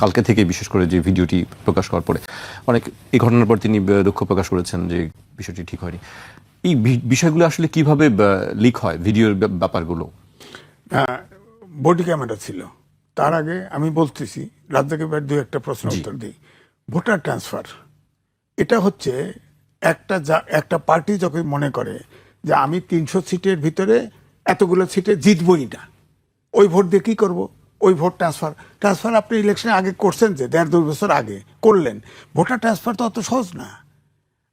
কালকে থেকে বিশেষ করে যে ভিডিওটি প্রকাশ করার পরে অনেক এই ঘটনার পর তিনি দুঃখ প্রকাশ করেছেন যে বিষয়টি ঠিক হয়নি। এই বিষয়গুলো আসলে কিভাবে লিক হয় ভিডিওর ব্যাপারগুলো? বডি ক্যামেরা ছিল। তার আগে আমি বলতেছি রাজ্জাক ভাই দু একটা প্রশ্ন উত্তর দিই। ভোটার ট্রান্সফার এটা হচ্ছে একটা পার্টি যখন মনে করে যে আমি 300 সিটের ভিতরে এতগুলো সিটে জিতবই না, ওই ভোট দিয়ে কী করবো, ওই ভোট ট্রান্সফার আপনি ইলেকশনে আগে করছেন যে 1.5-2 বছর আগে করলেন। ভোটার ট্রান্সফার তো অত সহজ না।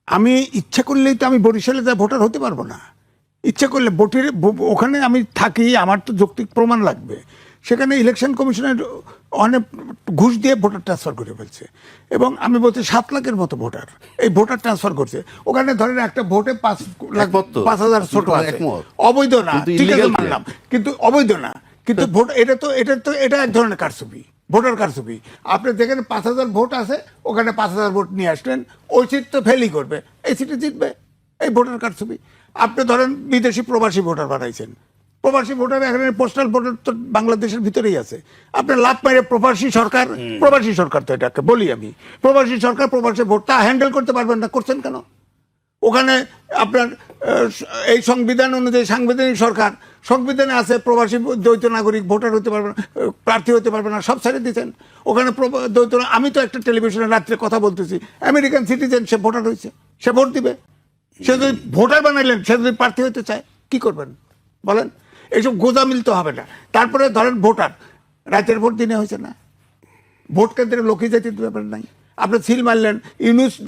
আমি ইচ্ছা করলেই তো আমি বরিশালে যা ভোটার হতে পারবো না। ইচ্ছা করলে ওখানে আমি থাকি, আমার তো যৌক্তিক প্রমাণ লাগবে। সেখানে ইলেকশন কমিশনের অনেক ঘুষ দিয়ে ভোটার ট্রান্সফার করে ফেলছে। এবং আমি বলছি 7 লাখের মতো ভোটার এই ভোটার ট্রান্সফার করছে। ওখানে ধরেন একটা ভোটে 5,000 ছোট আছে, অবৈধ না, ঠিক আছে মানলাম, কিন্তু অবৈধ না। কিন্তু ভোট এটা এক ধরনের কারচুপি, ভোটার কারচুপি। আপনি যেখানে 5,000 ভোট আছে ওখানে 5,000 ভোট নিয়ে আসলেন, ওই সিট তো ফেলই করবে, এই সিটে জিতবে, এই ভোটার কারচুপি। আপনি ধরেন বিদেশি প্রবাসী ভোটার বানাইছেন, প্রবাসী ভোটার এখানে পোস্টাল ভোটার তো বাংলাদেশের ভিতরেই আছে। আপনার লাভ মেরে প্রবাসী সরকার তো এটাকে বলি আমি, প্রবাসী সরকার প্রবাসী ভোটটা হ্যান্ডেল করতে পারবেন না, করছেন কেন? ওখানে আপনার এই সংবিধান অনুযায়ী সাংবিধানিক সরকার, সংবিধানে আছে প্রবাসী দ্বৈত নাগরিক ভোটার হতে পারবে না, প্রার্থী হতে পারবে না, সব ছেড়ে দিচ্ছেন। ওখানে দ্বৈত, আমি তো একটা টেলিভিশনে রাত্রে কথা বলতেছি, আমেরিকান সিটিজেন, সে ভোটার হয়েছে, সে ভোট দিবে। সে যদি ভোটার বানাইলেন, সে যদি প্রার্থী হতে চায়, কি করবেন বলেন? এইসব গোজামিল তো হবে না। তারপরে ধরেন ভোটার, রাতের ভোট দিনে হয়েছে না, ভোট কেন্দ্রে লোকই যেতে ব্যাপার নাই। আপনি সিল মারলেন,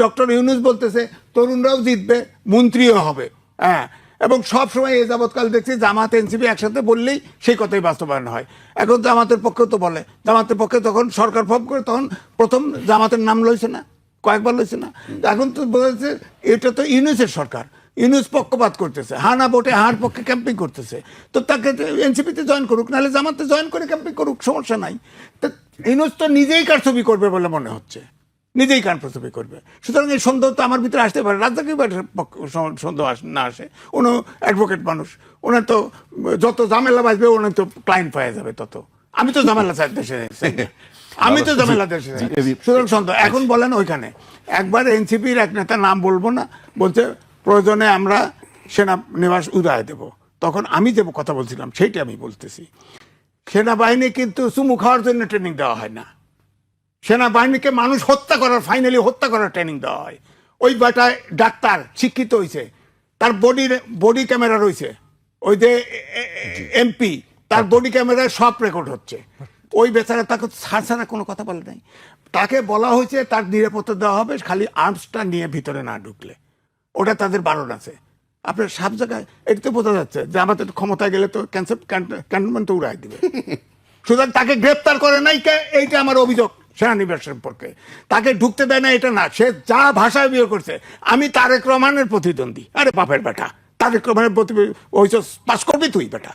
ডক্টর ইউনুস বলতেছে তরুণরাও জিতবে, মন্ত্রীও হবে। হ্যাঁ, এবং সব সময় এ যাবৎকাল দেখছি জামাত এনসিপি একসাথে বললেই সেই কথাই বাস্তবায়ন হয়। এখন জামাতের পক্ষেও তো বলে, জামাতের পক্ষে যখন সরকার ফর্ম করে তখন প্রথম জামাতের নাম লইছে না, কয়েকবার লইছে না। এখন তো বোঝা যাচ্ছে এটা তো ইউনুসের সরকার, ইউনুস পক্ষপাত করতেছে, হানা ভোটে হার পক্ষে ক্যাম্পিং করতেছে। তো তাকে এনসিপিতে জয়েন করুক, নাহলে জামাতে জয়েন করে ক্যাম্পিং করুক, সমস্যা নাই। তো ইউনুস তো নিজেই কারচুপি করবে বলে মনে হচ্ছে, নিজেই কারচুপি করবে। সুতরাং এই সন্দেহ তো আমার ভিতরে আসতে পারে। রাজ্জাক সন্দেহ না আসে, উনি অ্যাডভোকেট মানুষ, ওনার তো যত ঝামেলা বাঁচবে ওনার তো ক্লায়েন্ট পাওয়া যাবে তত। আমি তো ঝামেলা চাই দেশে, আমি তো ঝামেলা দেশে, সুতরাং সন্দেহ। এখন বলেন ওইখানে একবার এনসিপির এক নেতা, নাম বলবো না, বলছে প্রয়োজনে আমরা সেনানিবাস উদয় দেব। তখন আমি যে কথা বলছিলাম সেইটা আমি বলতেছি, সেনাবাহিনী কিন্তু চুমু খাওয়ার জন্য ট্রেনিং দেওয়া হয় না, সেনাবাহিনীকে মানুষ ফাইনালি হত্যা করার ট্রেনিং দেওয়া হয়। ওই বেটায় ডাক্তার শিক্ষিত হয়েছে, তার বডি ক্যামেরা রয়েছে, ওই যে এমপি, তার বডি ক্যামেরায় সব রেকর্ড হচ্ছে। ওই বেচারা তাকে ছাড়া কোনো কথা বলে নাই। তাকে বলা হয়েছে তার নিরাপত্তা দেওয়া হবে, খালি আর্মসটা নিয়ে ভিতরে না ঢুকলে, ওটা তাদের বারণ আছে। আপনার সব জায়গায় এটা তো বোঝা যাচ্ছে যে আমাদের ক্ষমতায় গেলে তো ক্যান্টনমেন্ট তো উড়াই দিবে। সুতরাং তাকে গ্রেপ্তার করে নাই, এইটা আমার অভিযোগ সেনানিবাস সম্পর্কে। তাকে ঢুকতে দেয় না এটা না, সে যা ভাষায় বিয়ে করছে। আমি তারেক রহমানের প্রতিদ্বন্দ্বী, আরে বাপের বেটা, তারেক রহমানের ওই পাস করবি তুই বেটা,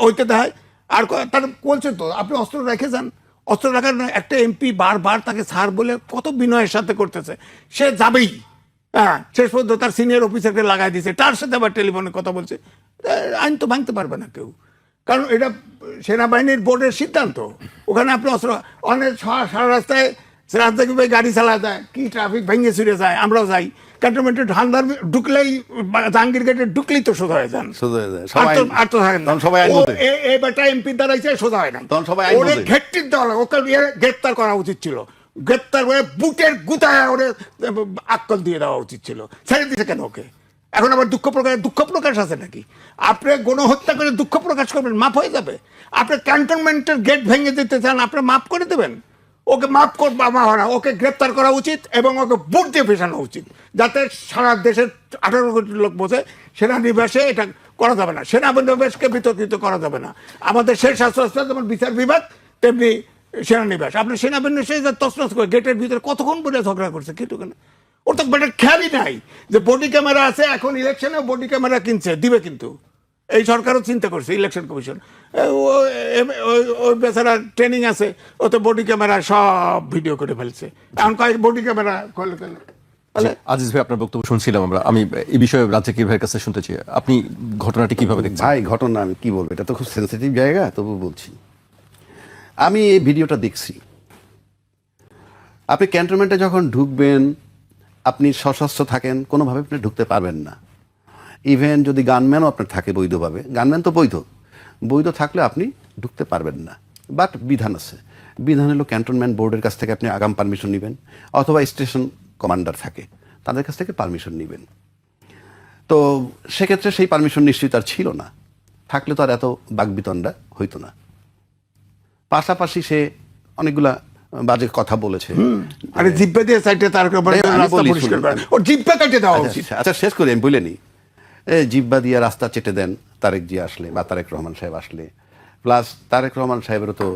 ওইটা দেয়। আর তার বলছে তো আপনি অস্ত্র রেখে যান, অস্ত্র রাখার একটা এমপি বারবার তাকে ছাড় বলে কত বিনয়ের সাথে করতেছে, সে যাবেই। হ্যাঁ, শেষ পর্যন্ত তার সিনিয়র অফিসারকে লাগাই দিয়েছে, তার সাথে আবার টেলিফোনে কথা বলছে। আইন তো ভাঙতে পারবে না কেউ, কারণ এটা সেনাবাহিনীর বোর্ডের সিদ্ধান্ত। ওখানে আপনি অস্ত্র অনেক সারা রাস্তায় রাস্তায় গাড়ি চালা যায়, কি ট্রাফিক ভেঙে ছুড়ে যায়, আমরাও যাই। ক্যান্টনমেন্টে ঢালদার ঢুকলেই, জাহাঙ্গীর গেটে ঢুকলেই তো সোজা হয়ে যান, আর তো থাকেন না। এবারটা এমপি দাঁড়াইছে, সোজা হয় না, ওরে ঘেটটির দেওয়া, ওকে গ্রেপ্তার করা উচিত ছিল, গ্রেপ্তার করে বুটের গুতায় ওরে আক্কল দিয়ে দেওয়া উচিত ছিল। ছেড়ে দিতে কেন ওকে? এখন আবার দুঃখ প্রকাশ আছে নাকি? আপনি গণহত্যা করে দুঃখ প্রকাশ করবেন, মাফ হয়ে যাবে? আপনি ক্যান্টনমেন্টের গেট ভেঙে দিতে চান, আপনি মাফ করে দেবেন? ওকে মাফ করবা না, ওকে গ্রেপ্তার করা উচিত এবং ওকে বুট দিয়ে ফেসানো উচিত, যাতে সারা দেশের 18 কোটি লোক বোঝে সেনানিবাসে এটা করা যাবে না, সেনানিবাসকে বিতর্কিত করা যাবে না। আমাদের শেষ শাস্ত্র যেমন বিচার বিভাগ, তেমনি সেনানিবাস। আপনি সেনাবাহিনী তছনছ করে গেটের ভিতরে কতক্ষণ বলে ঝগড়া করছে, কিন্তু কেন? ওর তো বেটার খেয়ালই নাই যে বডি ক্যামেরা আছে। এখন ইলেকশনে বডি ক্যামেরা কিনছে, দিবে, কিন্তু এই সরকারও চিন্তা করছে, ইলেকশন কমিশন, ওই বেচারা ট্রেনিং আছে, ও তো বডি ক্যামেরা সব ভিডিও করে ফেলছে। এখন কয়েক বডি ক্যামেরা করলে আজিজ ভাই, আপনার বক্তব্য শুনছিলাম আমরা। আমি এই বিষয়ে রাজ্জাক ভাইয়ের কাছে শুনতে চাই, আপনি ঘটনাটি কিভাবে দেখছেন? ভাই, ঘটনা আমি কি বলবো, এটা তো খুব সেন্সিটিভ জায়গা, তবু বলছি। আমি এই ভিডিওটা দেখছি, আপনি ক্যান্টনমেন্টে যখন ঢুকবেন, আপনি সশস্ত্র থাকেন, কোনোভাবে আপনি ঢুকতে পারবেন না। ইভেন যদি গানম্যানও আপনার থাকে বৈধভাবে, গানম্যান তো বৈধ থাকলে আপনি ঢুকতে পারবেন না। বাট বিধান আছে, বিধান হলো ক্যান্টনমেন্ট বোর্ডের কাছ থেকে আপনি আগাম পারমিশন নেবেন, অথবা স্টেশন কমান্ডার থাকে তাদের কাছ থেকে পারমিশন নেবেন। তো সেক্ষেত্রে সেই পারমিশন নিশ্চয়ই তার ছিল না, থাকলে তো আর এত বাকবিতণ্ডা হইতো না। পাশাপাশি সে অনেকগুলা বাজে কথা বলেছে। আরে জিব্বা দিয়ে সাইডে তার আমি বলি, পরিষ্কার শুনুন, করে ওর জিব্বা কেটে দেওয়া উচিত। আচ্ছা শেষ করি, আমি বলে নিই। জিব্বা দিয়ে রাস্তা চেটে দেন তারেক জি আসলে, বা তারেক রহমান সাহেব আসলে। প্লাস তারেক রহমান সাহেবেরও তো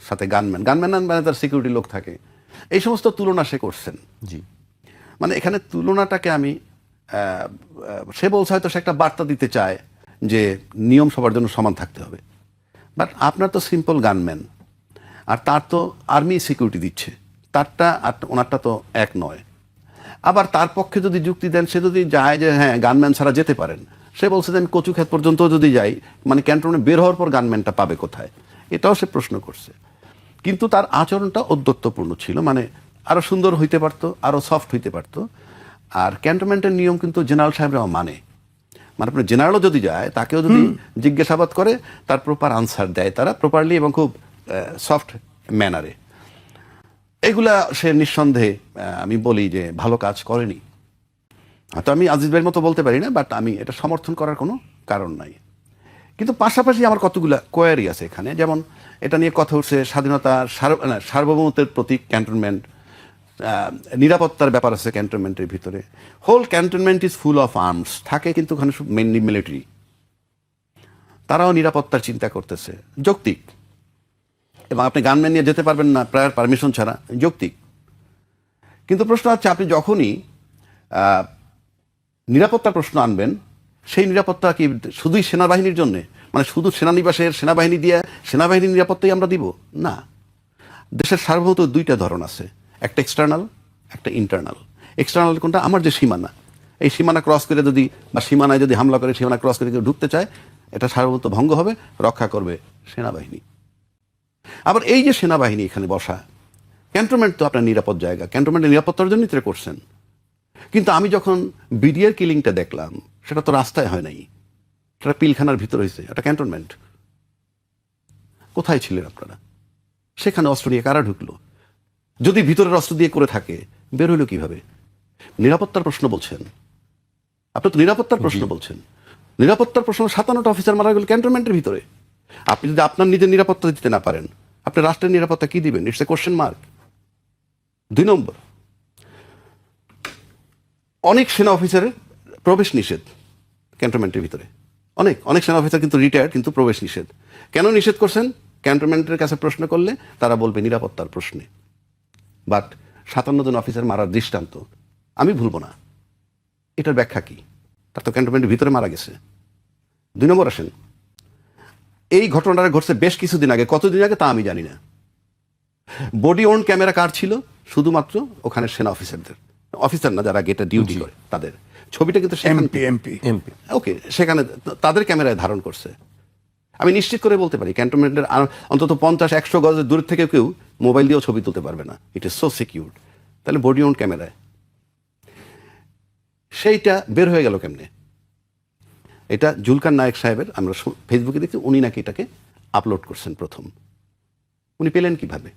সাথে গানম্যান মানে তার সিকিউরিটি লোক থাকে। এই সমস্ত তুলনা সে করছেন। জি, মানে এখানে তুলনাটাকে আমি সে বলছে হয়তো সে একটা বার্তা দিতে চায় যে নিয়ম সবার জন্য সমান থাকতে হবে। বাট আপনার তো সিম্পল গানম্যান, আর তার তো আর্মি সিকিউরিটি দিচ্ছে, তারটা আর ওনারটা তো এক নয়। আবার তার পক্ষে যদি যুক্তি দেন, সে যদি যায় যে হ্যাঁ গানম্যান ছাড়া যেতে পারেন, সে বলছে যে আমি কচুক্ষেত পর্যন্ত যদি যাই, মানে ক্যান্টনমেন্ট বের হওয়ার পর গানম্যানটা পাবে কোথায়, এটাও সে প্রশ্ন করছে। কিন্তু তার আচরণটা ঔদ্ধত্যপূর্ণ ছিল, মানে আরো সুন্দর হইতে পারতো, আরো সফট হইতে পারতো। আর ক্যান্টনমেন্টের নিয়ম কিন্তু জেনারেল সাহেবরাও মানে আপনার জেনারেলও যদি যায়, তাকেও যদি জিজ্ঞাসাবাদ করে, তার প্রপার আনসার দেয় তারা প্রপারলি এবং খুব সফট ম্যানারে। এগুলা সে নিঃসন্দেহে আমি বলি যে ভালো কাজ করেনি। হয়তো আমি আজিজ ভাইয়ের মতো বলতে পারি না, বাট আমি এটা সমর্থন করার কোনো কারণ নাই। কিন্তু পাশাপাশি আমার কতগুলা কোয়ারি আছে এখানে। যেমন এটা নিয়ে কথা উঠছে স্বাধীনতা, সার্বভৌমত্বের প্রতীক ক্যান্টনমেন্ট, নিরাপত্তার ব্যাপার আছে ক্যান্টনমেন্টের ভিতরে। Whole cantonment is full of arms থাকে, কিন্তু ওখানে মেনলি মিলিটারি, তারাও নিরাপত্তার চিন্তা করতেছে, যৌক্তিক। এবং আপনি গানম্যান নিয়ে যেতে পারবেন না প্রায়র পারমিশন ছাড়া, যৌক্তিক। কিন্তু প্রশ্ন হচ্ছে, আপনি যখনই নিরাপত্তার প্রশ্ন আনবেন, সেই নিরাপত্তা কি শুধুই সেনাবাহিনীর জন্যে, মানে শুধু সেনানিবাসের সেনাবাহিনী দিয়ে সেনাবাহিনীর নিরাপত্তাই আমরা দিব না। দেশের সার্বভৌমত্ব দুইটা ধরন আছে, একটা এক্সটার্নাল, একটা ইন্টারনাল। এক্সটার্নাল কোনটা? আমার যে সীমানা, এই সীমানা ক্রস করে যদি, বা সীমানায় যদি হামলা করে সীমানা ক্রস করে কেউ ঢুকতে চায়, এটা সার্বভৌমত্ব ভঙ্গ হবে, রক্ষা করবে সেনাবাহিনী। আবার এই যে সেনাবাহিনী এখানে বসা, ক্যান্টনমেন্ট তো আপনার নিরাপদ জায়গা, ক্যান্টনমেন্টের নিরাপত্তার জন্যই তো করছেন। কিন্তু আমি যখন বিডিআর কিলিংটা দেখলাম, সেটা তো রাস্তায় হয় নাই, সেটা পিলখানার ভিতর হয়েছে, এটা ক্যান্টনমেন্ট। কোথায় ছিলেন আপনারা? সেখানে অস্ত্র নিয়ে কারা ঢুকলো? যদি ভিতরের অস্ত্র দিয়ে করে থাকে, বের হইলো কিভাবে? নিরাপত্তার প্রশ্ন বলছেন, আপনি তো নিরাপত্তার প্রশ্ন বলছেন। নিরাপত্তার প্রশ্ন, 57টা অফিসার মারা গেল ক্যান্টনমেন্টের ভিতরে। আপনি যদি আপনার নিজের নিরাপত্তা দিতে না পারেন, আপনি রাষ্ট্রের নিরাপত্তা কি দিবেন? It's a question mark. 2 নম্বর, অনেক সেনা অফিসারের প্রবেশ নিষেধ ক্যান্টনমেন্টের ভিতরে। অনেক অনেক সেনা অফিসার কিন্তু রিটায়ার্ড, কিন্তু প্রবেশ নিষেধ। কেন নিষেধ করছেন? ক্যান্টনমেন্টের কাছে প্রশ্ন করলে তারা বলবে নিরাপত্তার প্রশ্নে। বাট 57 জন অফিসার মারার দৃষ্টান্ত আমি ভুলবো না। এটার ব্যাখ্যা কি? তার তো ক্যান্টনমেন্টের ভিতরে মারা গেছে। 2 নম্বর আসেন, এই ঘটনাটা ঘটছে বেশ কিছুদিন আগে, কতদিন আগে তা আমি জানি না। বডি ওন ক্যামেরা কার ছিল? শুধুমাত্র ওখানে সেনা অফিসারদের, অফিসার না, যারা গেটে ডিউটি করে তাদের ছবিটা কিন্তু এমপি ওকে, সেখানে তাদের ক্যামেরায় ধারণ করছে। আমি নিশ্চিত করে বলতে পারি ক্যান্টনমেন্টের অন্তত 50-100 গজের দূর থেকে কেউ মোবাইল দিয়েও ছবি তুলতে পারবে না। It is so secured. তাহলে বডি ওন ক্যামেরায় সেইটা বের হয়ে গেল কেমনে? এটা জুলকার নায়েক সাহেবের, আমরা ফেসবুকে দেখছি, উনি নাকি এটাকে আপলোড করছেন প্রথম। উনি পেলেন কিভাবে?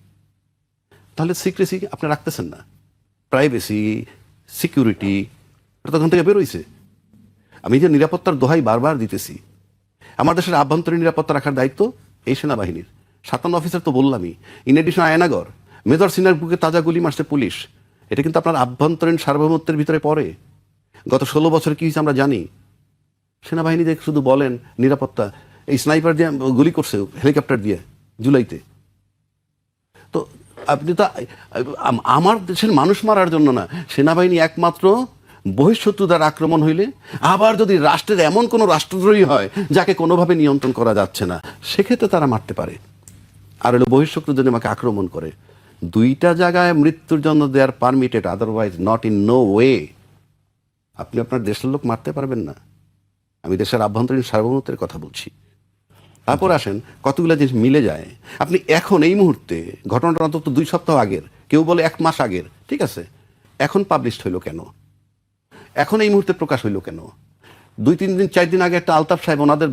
তাহলে সিক্রেসি আপনি রাখতেছেন না, প্রাইভেসি, সিকিউরিটি, এটা তখন থেকে বেরোইছে। আমি যে নিরাপত্তার দোহাই বারবার দিতেছি, আমার দেশের আভ্যন্তরীণ নিরাপত্তা রাখার দায়িত্ব এই সেনাবাহিনীর। 57 অফিসার তো বললামই। ইন এডিশন আয়নাগর, মেজর সিনার বুকে তাজা গুলি মারছে পুলিশ। এটা কিন্তু আপনার আভ্যন্তরীণ সার্বভৌমত্বের ভিতরে পড়ে। গত 16 বছর কি হয়েছে আমরা জানি। সেনাবাহিনী যে শুধু বলেন নিরাপত্তা, এই স্নাইপার দিয়ে গুলি করছে হেলিকপ্টার দিয়ে জুলাইতে। তো আপনি তো আমার দেশের মানুষ মারার জন্য না, সেনাবাহিনী একমাত্র বহিঃশত্রু দ্বারা আক্রমণ হইলে, আবার যদি রাষ্ট্রের এমন কোনো রাষ্ট্রদ্রোহী হয় যাকে কোনোভাবে নিয়ন্ত্রণ করা যাচ্ছে না, সেক্ষেত্রে তারা মারতে পারে। আর হলো বহিঃশত্রু যদি আমাকে আক্রমণ করে, 2টা জায়গায় মৃত্যুর জন্য they are permitted, otherwise not in no way. আপনি আপনার দেশের লোক মারতে পারবেন না। আমি দেশের আভ্যন্তরীণ সার্বভৌমত্বের কথা বলছি। তারপর আসেন, কতগুলো জিনিস মিলে যায়। আপনি এখন এই মুহূর্তে, ঘটনাটা অন্তত 2 সপ্তাহ আগের, কেউ বলে 1 মাস আগের, ঠিক আছে, এখন পাবলিশড হইলো কেন? এখন এই মুহূর্তে প্রকাশ হইলো কেন? 2-3 দিন 4 দিন আগে একটা আলতাফ সাহেব, ওনাদের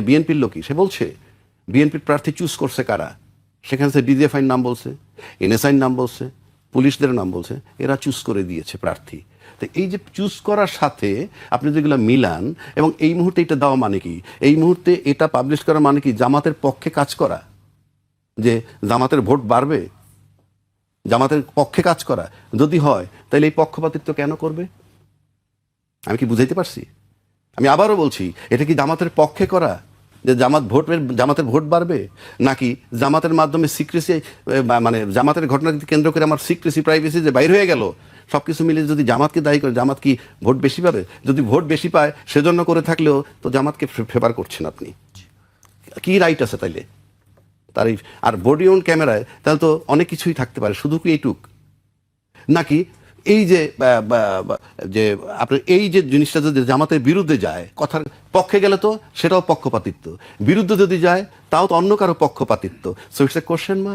বিএনপির লোকই, সে বলছে বিএনপির প্রার্থী চুজ করছে কারা, সেখানে সে ডিজিএফআইর নাম বলছে, এনএসআইর নাম বলছে, পুলিশদের নাম বলছে, এরা চুজ করে দিয়েছে প্রার্থী। তো এই যে চুজ করার সাথে আপনি যেগুলো মিলান, এবং এই মুহূর্তে এটা দেওয়া মানে কি, এই মুহূর্তে এটা পাবলিশ করা মানে কি জামাতের পক্ষে কাজ করা, যে জামাতের ভোট বাড়বে, জামাতের পক্ষে কাজ করা যদি হয়, তাহলে এই পক্ষপাতিত্ব কেন করবে? আমি কি বুঝাইতে পারছি? আমি আবারও বলছি, এটা কি জামাতের পক্ষে করা, যে জামাতের ভোট বাড়বে, নাকি জামাতের মাধ্যমে সিক্রেসি, মানে জামাতের ঘটনাকে কেন্দ্র করে আমার সিক্রেসি, প্রাইভেসি যে বাইর হয়ে গেল, সব কিছু মিলে যদি জামাতকে দায়ী করে, জামাত কি ভোট বেশি পাবে? যদি ভোট বেশি পায় সেজন্য করে থাকলেও তো জামাতকে ফেভার করছেন আপনি। কি রাইট আছে তাইলে তার? আর বডি অন ক্যামেরায় তাহলে তো অনেক কিছুই থাকতে পারে, শুধু কি এইটুক? নাকি এই যে যে আপনার এই যে জিনিসটা যদি জামাতের বিরুদ্ধে যায়, কথার পক্ষে গেলে তো সেটাও পক্ষপাতিত্ব, বিরুদ্ধে যদি যায় তাও তো অন্য কারো পক্ষপাতিত্ব। So it's a question mark.